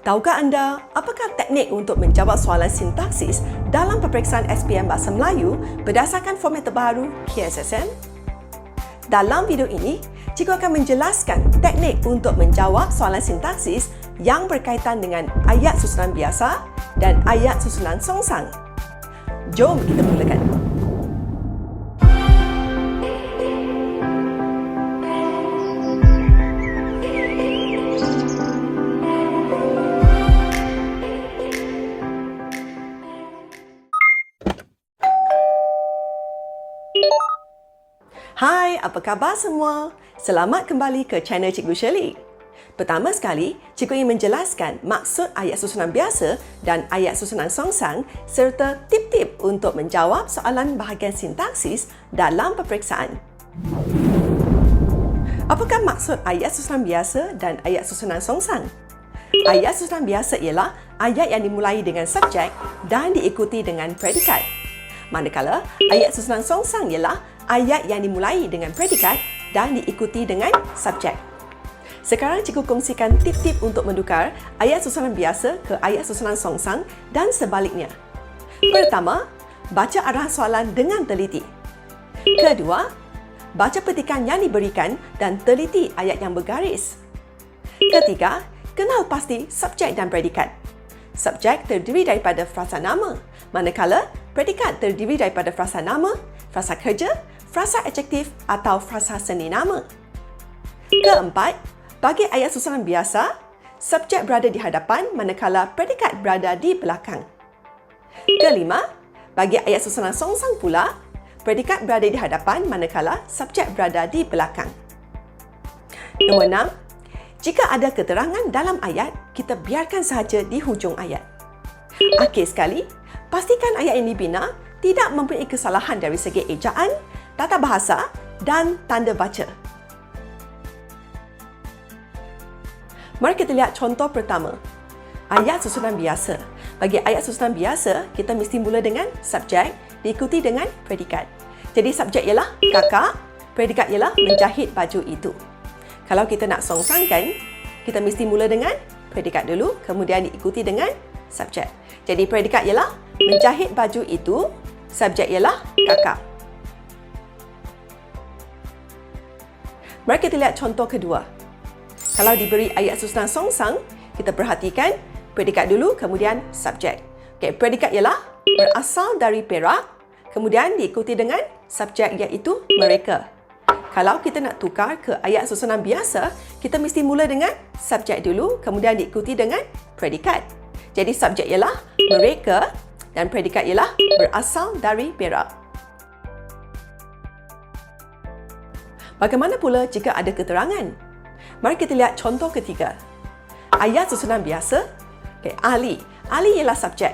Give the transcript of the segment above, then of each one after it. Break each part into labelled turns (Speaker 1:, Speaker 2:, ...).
Speaker 1: Tahukah anda apakah teknik untuk menjawab soalan sintaksis dalam peperiksaan SPM Bahasa Melayu berdasarkan format terbaru KSSM? Dalam video ini, cikgu akan menjelaskan teknik untuk menjawab soalan sintaksis yang berkaitan dengan ayat susunan biasa dan ayat susunan songsang. Jom kita mulakan. Hai, apa khabar semua? Selamat kembali ke channel Cikgu Shirley. Pertama sekali, cikgu ingin menjelaskan maksud ayat susunan biasa dan ayat susunan songsang serta tip-tip untuk menjawab soalan bahagian sintaksis dalam peperiksaan. Apakah maksud ayat susunan biasa dan ayat susunan songsang? Ayat susunan biasa ialah ayat yang dimulai dengan subjek dan diikuti dengan predikat. Manakala ayat susunan songsang ialah ayat yang dimulai dengan predikat dan diikuti dengan subjek. Sekarang cikgu kongsikan tip-tip untuk menukar ayat susunan biasa ke ayat susunan songsang dan sebaliknya. Pertama, baca arahan soalan dengan teliti. Kedua, baca petikan yang diberikan dan teliti ayat yang bergaris. Ketiga, kenal pasti subjek dan predikat. Subjek terdiri daripada frasa nama, manakala predikat terdiri daripada frasa nama, frasa kerja, frasa adjektif atau frasa seni nama. Keempat, bagi ayat susunan biasa, subjek berada di hadapan manakala predikat berada di belakang. Kelima, bagi ayat susunan songsang pula, predikat berada di hadapan manakala subjek berada di belakang. Nombor 6, jika ada keterangan dalam ayat, kita biarkan sahaja di hujung ayat. Akhir sekali, pastikan ayat yang dibina tidak mempunyai kesalahan dari segi ejaan, tata bahasa dan tanda baca. Mari kita lihat contoh pertama. Ayat susunan biasa. Bagi ayat susunan biasa, kita mesti mula dengan subjek diikuti dengan predikat. Jadi subjek ialah kakak, predikat ialah menjahit baju itu. Kalau kita nak songsangkan, kita mesti mula dengan predikat dulu, kemudian diikuti dengan subjek. Jadi predikat ialah menjahit baju itu, subjek ialah kakak. Mari kita lihat contoh kedua. Kalau diberi ayat susunan songsang, kita perhatikan predikat dulu, kemudian subjek. Okey, predikat ialah berasal dari Perak, kemudian diikuti dengan subjek iaitu mereka. Kalau kita nak tukar ke ayat susunan biasa, kita mesti mula dengan subjek dulu, kemudian diikuti dengan predikat. Jadi subjek ialah mereka dan predikat ialah berasal dari Perak. Bagaimana pula jika ada keterangan? Mari kita lihat contoh ketiga. Ayat susunan biasa. Okay, Ali. Ali ialah subjek.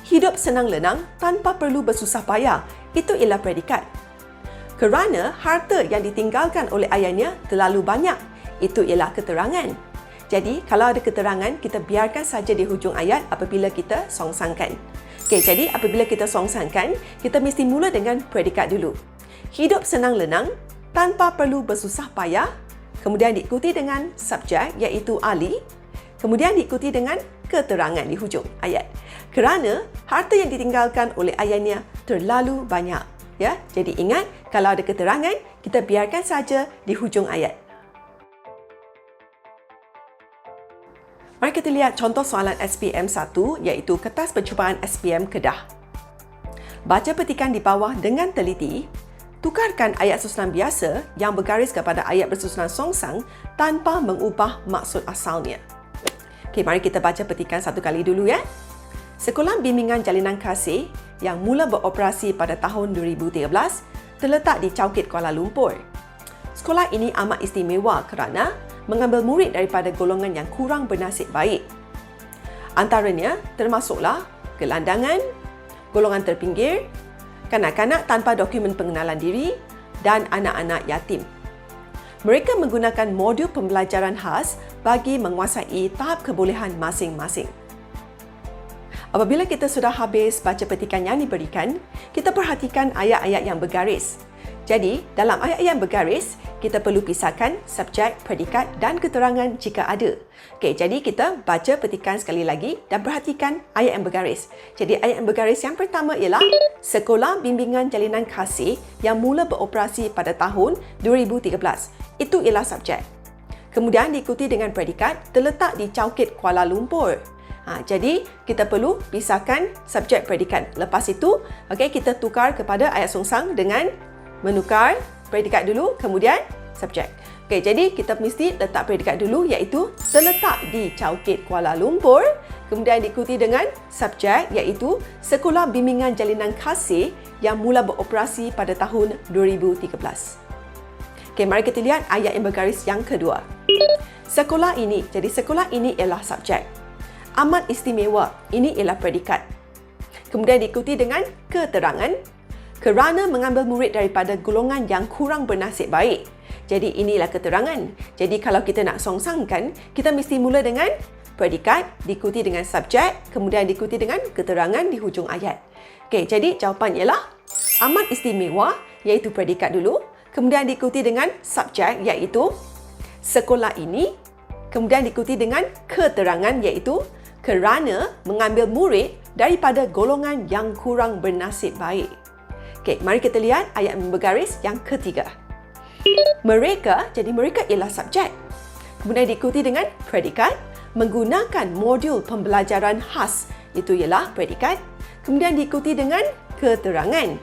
Speaker 1: Hidup senang lenang tanpa perlu bersusah payah. Itu ialah predikat. Kerana harta yang ditinggalkan oleh ayahnya terlalu banyak. Itu ialah keterangan. Jadi, kalau ada keterangan, kita biarkan saja di hujung ayat apabila kita songsangkan. Okay, jadi apabila kita songsangkan, kita mesti mula dengan predikat dulu. Hidup senang lenang tanpa perlu bersusah payah, kemudian diikuti dengan subjek iaitu Ali, kemudian diikuti dengan keterangan di hujung ayat. Kerana harta yang ditinggalkan oleh ayahnya terlalu banyak. Ya, jadi ingat, kalau ada keterangan, kita biarkan saja di hujung ayat. Mari kita lihat contoh soalan SPM 1 iaitu kertas percubaan SPM Kedah. Baca petikan di bawah dengan teliti. Tukarkan ayat susunan biasa yang bergaris kepada ayat bersusunan songsang tanpa mengubah maksud asalnya. Okey, mari kita baca petikan satu kali dulu ya. Sekolah Bimbingan Jalinan Kasih yang mula beroperasi pada tahun 2013 terletak di Chowkit, Kuala Lumpur. Sekolah ini amat istimewa kerana mengambil murid daripada golongan yang kurang bernasib baik. Antaranya termasuklah gelandangan, golongan terpinggir, kanak-kanak tanpa dokumen pengenalan diri dan anak-anak yatim. Mereka menggunakan modul pembelajaran khas bagi menguasai tahap kebolehan masing-masing. Apabila kita sudah habis baca petikan yang diberikan, kita perhatikan ayat-ayat yang bergaris. Jadi, dalam ayat yang bergaris, kita perlu pisahkan subjek, predikat dan keterangan jika ada. Okey, jadi kita baca petikan sekali lagi dan perhatikan ayat yang bergaris. Jadi ayat yang bergaris yang pertama ialah Sekolah Bimbingan Jalinan Kasih yang mula beroperasi pada tahun 2013. Itu ialah subjek. Kemudian diikuti dengan predikat terletak di Chowkit, Kuala Lumpur. Jadi kita perlu pisahkan subjek predikat. Lepas itu, kita tukar kepada ayat songsang dengan menukar predikat dulu, kemudian subjek. Jadi kita mesti letak predikat dulu iaitu terletak di Chowkit, Kuala Lumpur. Kemudian diikuti dengan subjek iaitu Sekolah Bimbingan Jalinan Kasih yang mula beroperasi pada tahun 2013. Mari kita lihat ayat yang bergaris yang kedua. Sekolah ini, jadi sekolah ini ialah subjek. Amat istimewa, ini ialah predikat. Kemudian diikuti dengan keterangan kerana mengambil murid daripada golongan yang kurang bernasib baik. Jadi inilah keterangan. Jadi kalau kita nak songsangkan, kita mesti mula dengan predikat, diikuti dengan subjek, kemudian diikuti dengan keterangan di hujung ayat. Jadi jawapan ialah amat istimewa iaitu predikat dulu, kemudian diikuti dengan subjek iaitu sekolah ini, kemudian diikuti dengan keterangan iaitu kerana mengambil murid daripada golongan yang kurang bernasib baik. Mari kita lihat ayat bergaris yang ketiga. Mereka, jadi mereka ialah subjek. Kemudian diikuti dengan predikat menggunakan modul pembelajaran khas, itu ialah predikat. Kemudian diikuti dengan keterangan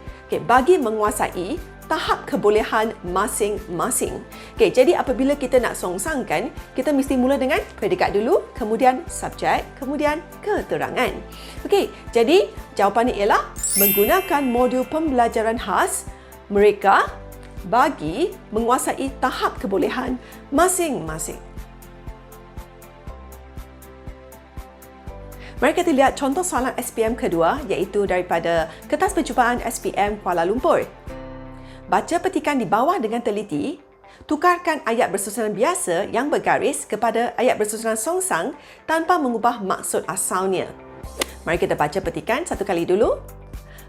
Speaker 1: bagi menguasai tahap kebolehan masing-masing. Jadi apabila kita nak songsangkan, kita mesti mula dengan predikat dulu, kemudian subjek, kemudian keterangan. Jadi jawapannya ialah menggunakan modul pembelajaran khas mereka bagi menguasai tahap kebolehan masing-masing. Mari kita lihat contoh soalan SPM kedua iaitu daripada Kertas Percubaan SPM Kuala Lumpur. Baca petikan di bawah dengan teliti, tukarkan ayat bersusunan biasa yang bergaris kepada ayat bersusunan songsang tanpa mengubah maksud asalnya. Mari kita baca petikan satu kali dulu.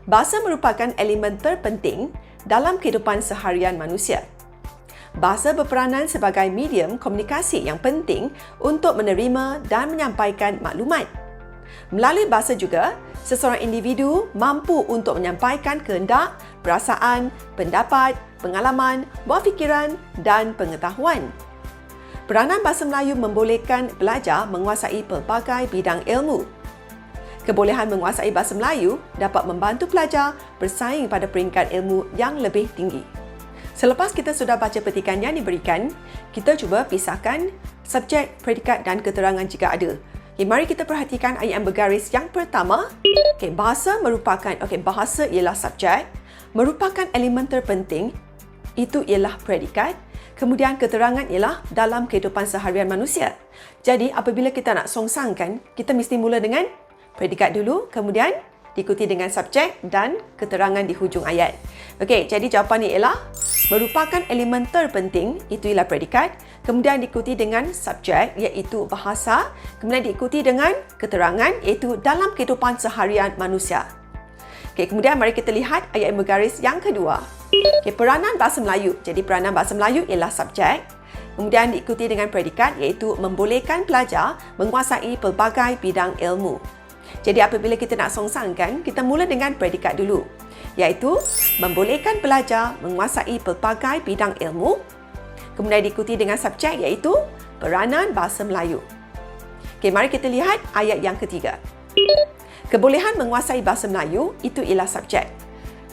Speaker 1: Bahasa merupakan elemen terpenting dalam kehidupan seharian manusia. Bahasa berperanan sebagai medium komunikasi yang penting untuk menerima dan menyampaikan maklumat. Melalui bahasa juga, seseorang individu mampu untuk menyampaikan kehendak, perasaan, pendapat, pengalaman, buah fikiran dan pengetahuan. Peranan bahasa Melayu membolehkan pelajar menguasai pelbagai bidang ilmu. Kebolehan menguasai bahasa Melayu dapat membantu pelajar bersaing pada peringkat ilmu yang lebih tinggi. Selepas kita sudah baca petikan yang diberikan, kita cuba pisahkan subjek, predikat dan keterangan jika ada. Mari kita perhatikan ayat yang bergaris yang pertama. Bahasa merupakan, bahasa ialah subjek, merupakan elemen terpenting, itu ialah predikat, kemudian keterangan ialah dalam kehidupan seharian manusia. Jadi apabila kita nak songsangkan, kita mesti mula dengan predikat dulu, kemudian diikuti dengan subjek dan keterangan di hujung ayat. Jadi jawapannya ialah merupakan elemen terpenting, itu ialah predikat, kemudian diikuti dengan subjek iaitu bahasa, kemudian diikuti dengan keterangan iaitu dalam kehidupan seharian manusia. Kemudian mari kita lihat ayat yang bergaris yang kedua. Peranan bahasa Melayu. Jadi peranan bahasa Melayu ialah subjek, kemudian diikuti dengan predikat iaitu membolehkan pelajar menguasai pelbagai bidang ilmu. Jadi apabila kita nak songsangkan, kita mula dengan predikat dulu, iaitu membolehkan pelajar menguasai pelbagai bidang ilmu. Kemudian diikuti dengan subjek iaitu peranan bahasa Melayu. Mari kita lihat ayat yang ketiga. Kebolehan menguasai bahasa Melayu itu ialah subjek.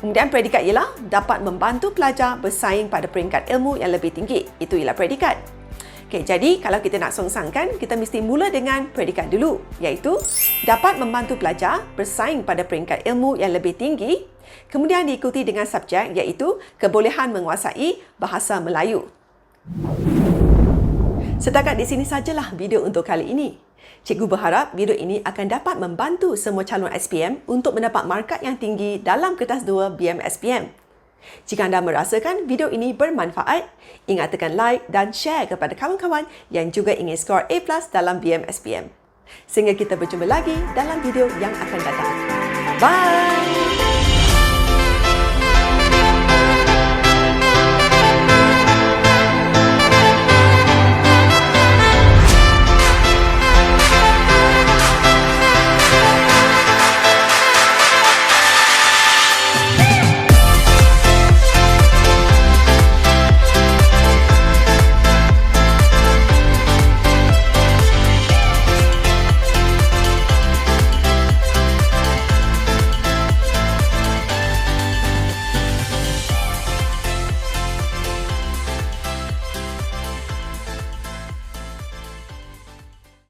Speaker 1: Kemudian predikat ialah dapat membantu pelajar bersaing pada peringkat ilmu yang lebih tinggi. Itu ialah predikat. Jadi kalau kita nak songsangkan, kita mesti mula dengan predikat dulu, iaitu dapat membantu pelajar bersaing pada peringkat ilmu yang lebih tinggi. Kemudian diikuti dengan subjek iaitu kebolehan menguasai bahasa Melayu. Setakat di sini sajalah video untuk kali ini. Cikgu berharap video ini akan dapat membantu semua calon SPM untuk mendapat markat yang tinggi dalam Kertas 2 BM-SPM. Jika anda merasakan video ini bermanfaat, ingat tekan like dan share kepada kawan-kawan yang juga ingin skor A+ dalam BM-SPM. Sehingga kita berjumpa lagi dalam video yang akan datang. Bye!